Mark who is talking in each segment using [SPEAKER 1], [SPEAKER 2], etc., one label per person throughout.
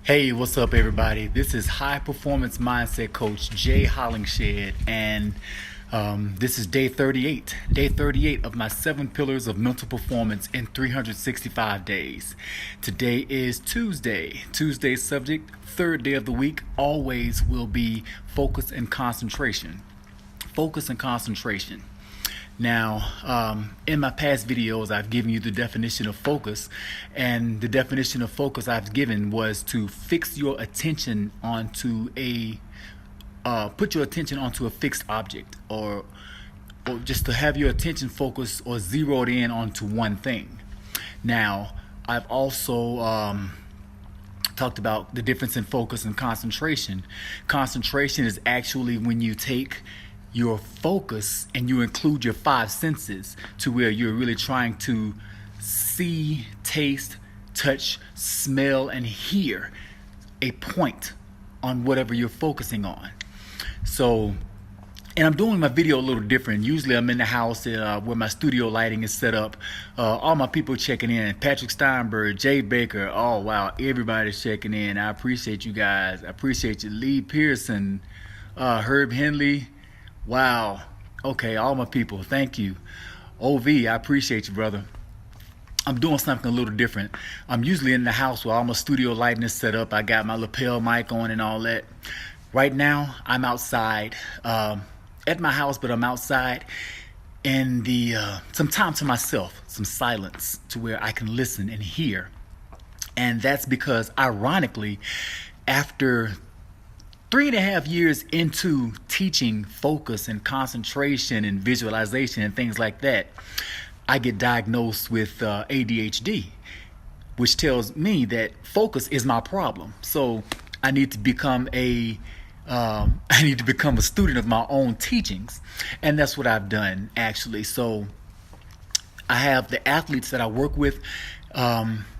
[SPEAKER 1] Hey, what's up, everybody? This is High Performance Mindset Coach Jay Hollingshed, and this is day 38. Day 38 of my 7 pillars of mental performance in 365 days. Today is Tuesday. Today's subject, third day of the week, always will be focus and concentration. Focus and concentration. Now, in my past videos, I've given you the definition of focus, and the definition of focus I've given was to fix your attention onto put your attention onto a fixed object, or just to have your attention focused or zeroed in onto one thing. Now, I've also talked about the difference in focus and concentration. Concentration is actually when you take your focus and you include your 5 senses to where you're really trying to see, taste, touch, smell, and hear a point on whatever you're focusing on. So, and I'm doing my video a little different. Usually I'm in the house where my studio lighting is set up. All my people checking in. Patrick Steinberg, Jay Baker. Oh, wow. Everybody's checking in. I appreciate you guys. I appreciate you. Lee Pearson, Herb Henley. Wow. Okay, all my people, thank you. OV, I appreciate you, brother. I'm doing something a little different. I'm usually in the house where all my studio lighting is set up. I got my lapel mic on and all that. Right now, I'm outside at my house, but I'm outside in some time to myself, some silence to where I can listen and hear. And that's because, ironically, after 3.5 years into teaching focus and concentration and visualization and things like that, I get diagnosed with ADHD, which tells me that focus is my problem. So I need to become a student of my own teachings, and that's what I've done actually. So I have the athletes that I work with.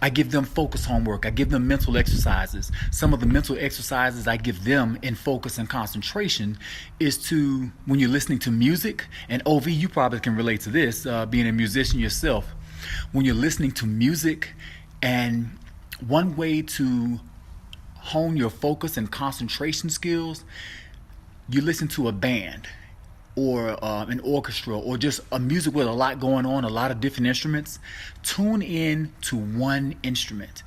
[SPEAKER 1] I give them focus homework. I give them mental exercises. Some of the mental exercises I give them in focus and concentration is to, when you're listening to music, and OV, you probably can relate to this, being a musician yourself. When you're listening to music, and one way to hone your focus and concentration skills, you listen to a band or an orchestra, or just a music with a lot going on, a lot of different instruments. Tune in to one instrument.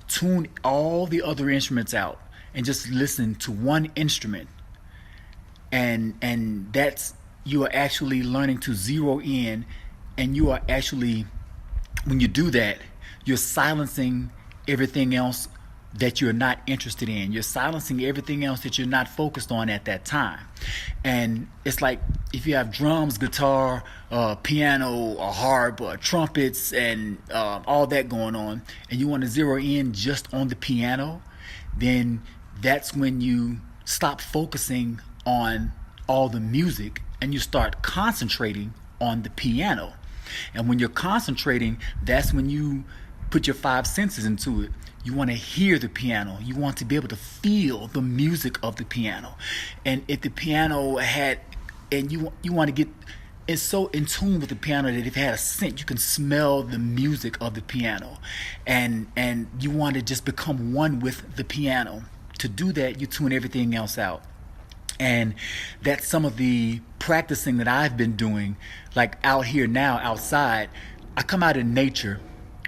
[SPEAKER 1] Tune all the other instruments out and just listen to one instrument. And that's, you are actually learning to zero in, and you are actually, when you do that, you're silencing everything else that you're not interested in. You're silencing everything else that you're not focused on at that time. And it's like if you have drums, guitar, piano, or harp, or trumpets, and all that going on, and you want to zero in just on the piano, then that's when you stop focusing on all the music and you start concentrating on the piano. And when you're concentrating, that's when you put your 5 senses into it. You want to hear the piano. You want to be able to feel the music of the piano. And if the piano had, and you want to get, it's so in tune with the piano that if it had a scent, you can smell the music of the piano. And you want to just become one with the piano. To do that, you tune everything else out. And that's some of the practicing that I've been doing, like out here now, outside. I come out in nature.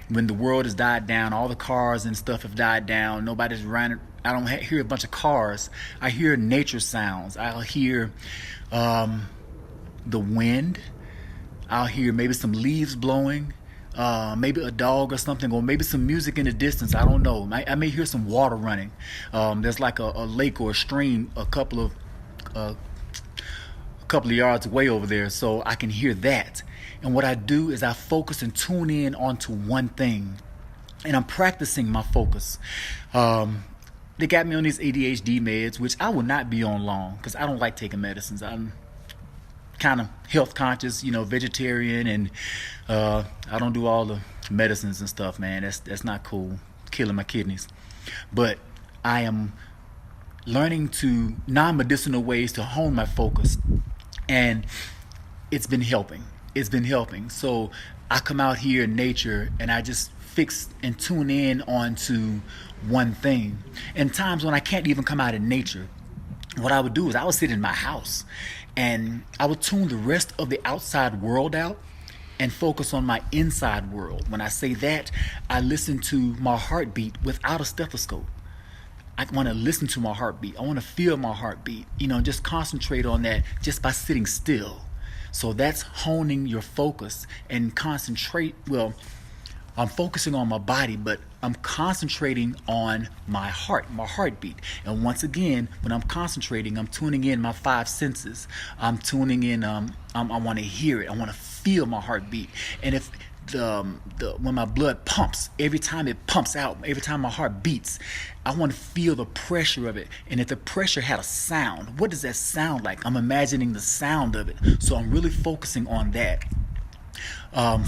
[SPEAKER 1] When the world has died down, all the cars and stuff have died down, nobody's running, I don't hear a bunch of cars. I hear nature sounds. I'll hear the wind. I'll hear maybe some leaves blowing, maybe a dog or something, or maybe some music in the distance. I don't know. I may hear some water running. There's like a lake or a stream a couple of yards away over there, so I can hear that. And what I do is I focus and tune in onto one thing, and I'm practicing my focus. They got me on these ADHD meds, which I will not be on long because I don't like taking medicines. I'm kind of health conscious, vegetarian, and I don't do all the medicines and stuff, man. That's not cool. Killing my kidneys. But I am learning to non-medicinal ways to hone my focus, and it's been helping. So I come out here in nature and I just fix and tune in onto one thing. And times when I can't even come out in nature, what I would do is I would sit in my house and I would tune the rest of the outside world out and focus on my inside world. When I say that, I listen to my heartbeat without a stethoscope. I want to listen to my heartbeat. I want to feel my heartbeat, just concentrate on that just by sitting still. So that's honing your focus and concentrate. Well, I'm focusing on my body, but I'm concentrating on my heartbeat. And once again, when I'm concentrating, I'm tuning in my five senses. I'm tuning in, I want to hear it. I want to feel my heartbeat. And if when my blood pumps, every time it pumps out, every time my heart beats, I want to feel the pressure of it. And if the pressure had a sound, what does that sound like? I'm imagining the sound of it. So I'm really focusing on that.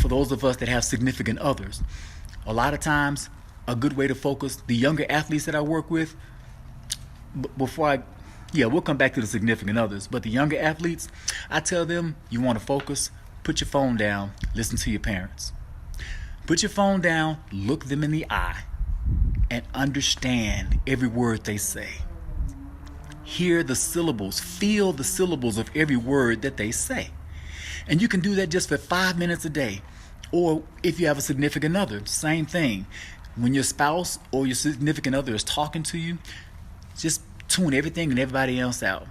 [SPEAKER 1] For those of us that have significant others, a lot of times a good way to focus, the younger athletes that I work with, we'll come back to the significant others, but the younger athletes, I tell them, you want to focus, put your phone down, listen to your parents. Put your phone down, look them in the eye, and understand every word they say. Hear the syllables, feel the syllables of every word that they say. And you can do that just for 5 minutes a day. Or if you have a significant other, same thing. When your spouse or your significant other is talking to you, just tune everything and everybody else out.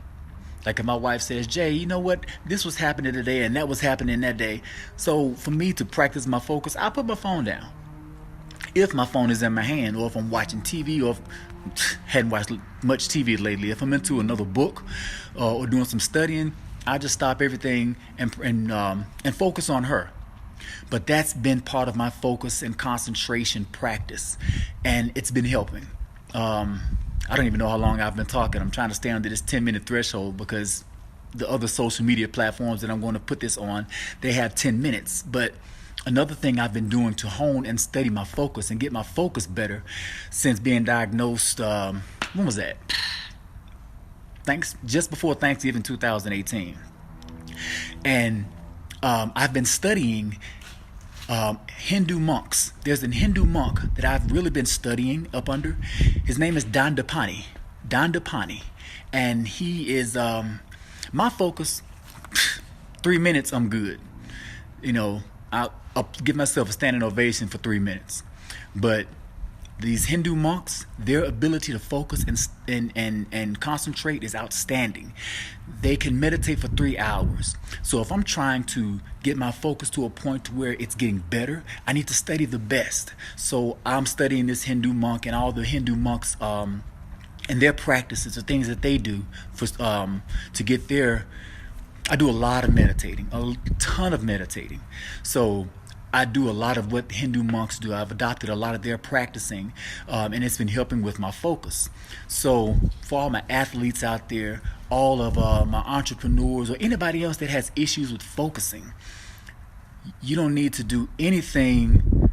[SPEAKER 1] Like if my wife says, Jay, you know what? This was happening today and that was happening that day. So for me to practice my focus, I put my phone down. If my phone is in my hand, or if I'm watching TV, or if hadn't watched much TV lately, if I'm into another book or doing some studying, I just stop everything and focus on her. But that's been part of my focus and concentration practice, and it's been helping. I don't even know how long I've been talking. I'm trying to stay under this 10-minute threshold because the other social media platforms that I'm going to put this on, they have 10 minutes. But another thing I've been doing to hone and study my focus and get my focus better since being diagnosed, when was that? Just before Thanksgiving 2018. And I've been studying Hindu monks. There's a Hindu monk that I've really been studying up under. His name is Dandapani. And he is my focus. 3 minutes, I'm good. I'll give myself a standing ovation for 3 minutes. But these Hindu monks, their ability to focus and concentrate is outstanding. They can meditate for 3 hours. So if I'm trying to get my focus to a point to where it's getting better, I need to study the best. So I'm studying this Hindu monk and all the Hindu monks and their practices, the things that they do to get there. I do a lot of meditating, a ton of meditating. So I do a lot of what Hindu monks do. I've adopted a lot of their practicing, and it's been helping with my focus. So for all my athletes out there, all of my entrepreneurs or anybody else that has issues with focusing, you don't need to do anything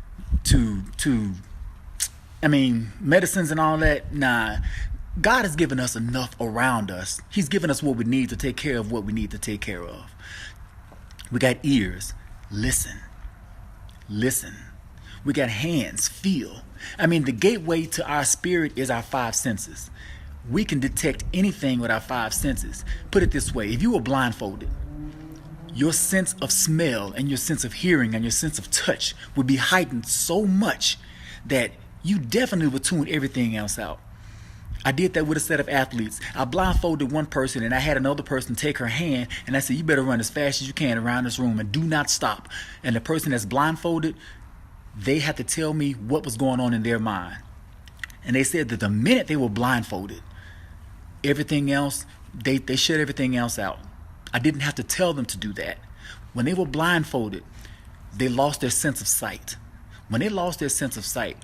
[SPEAKER 1] medicines and all that. Nah, God has given us enough around us. He's given us what we need to take care of what we need to take care of. We got ears, listen. We got hands, feel. The gateway to our spirit is our 5 senses. We can detect anything with our 5 senses. Put it this way, if you were blindfolded, your sense of smell and your sense of hearing and your sense of touch would be heightened so much that you definitely would tune everything else out. I did that with a set of athletes. I blindfolded one person and I had another person take her hand and I said, you better run as fast as you can around this room and do not stop. And the person that's blindfolded, they had to tell me what was going on in their mind. And they said that the minute they were blindfolded, everything else, they shut everything else out. I didn't have to tell them to do that. When they were blindfolded, they lost their sense of sight. When they lost their sense of sight,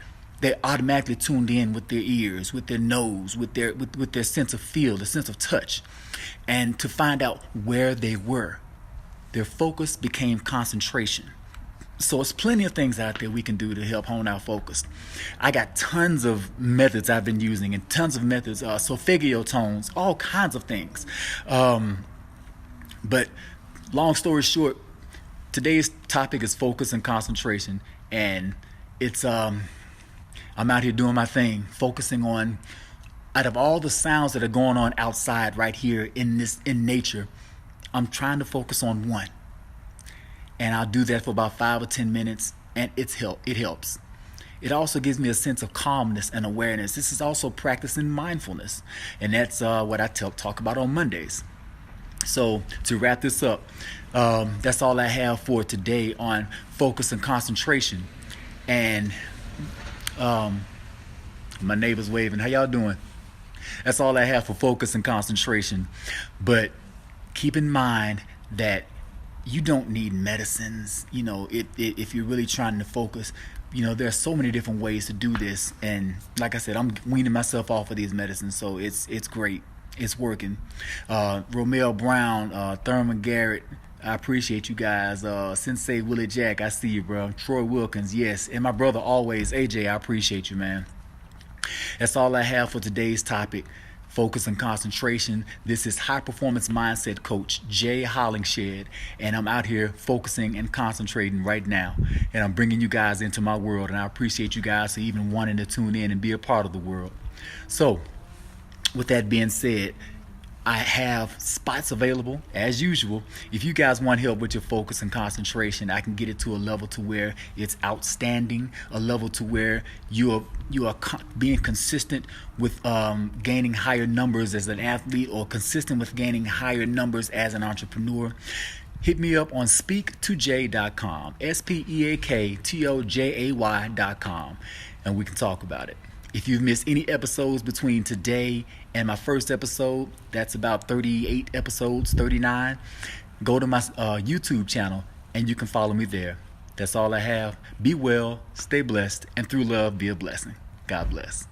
[SPEAKER 1] they automatically tuned in with their ears, with their nose, with their sense of feel, the sense of touch, and to find out where they were. Their focus became concentration. So it's plenty of things out there we can do to help hone our focus. I got tons of methods I've been using and tons of methods, solfeggio tones, all kinds of things. But long story short, today's topic is focus and concentration. And it's I'm out here doing my thing, focusing on, out of all the sounds that are going on outside right here in nature, I'm trying to focus on one. And I'll do that for about 5 or 10 minutes, and it helps. It also gives me a sense of calmness and awareness. This is also practicing mindfulness, and that's what I talk about on Mondays. So to wrap this up, that's all I have for today on focus and concentration. And my neighbor's waving. How y'all doing? That's all I have for focus and concentration. But keep in mind that you don't need medicines. If you're really trying to focus, there are so many different ways to do this. And like I said, I'm weaning myself off of these medicines, so it's great. It's working. Romel Brown, Thurman Garrett, I appreciate you guys. Sensei Willie Jack, I see you, bro. Troy Wilkins, yes. And my brother always, AJ, I appreciate you, man. That's all I have for today's topic, focus and concentration. This is High Performance Mindset Coach Jay Hollingshed, and I'm out here focusing and concentrating right now. And I'm bringing you guys into my world, and I appreciate you guys for even wanting to tune in and be a part of the world. So, with that being said, I have spots available as usual. If you guys want help with your focus and concentration, I can get it to a level to where it's outstanding, a level to where you are being consistent with gaining higher numbers as an athlete, or consistent with gaining higher numbers as an entrepreneur. Hit me up on speaktojay.com, speaktojay.com, and we can talk about it. If you've missed any episodes between today and my first episode, that's about 38 episodes, 39, go to my YouTube channel and you can follow me there. That's all I have. Be well, stay blessed, and through love, be a blessing. God bless.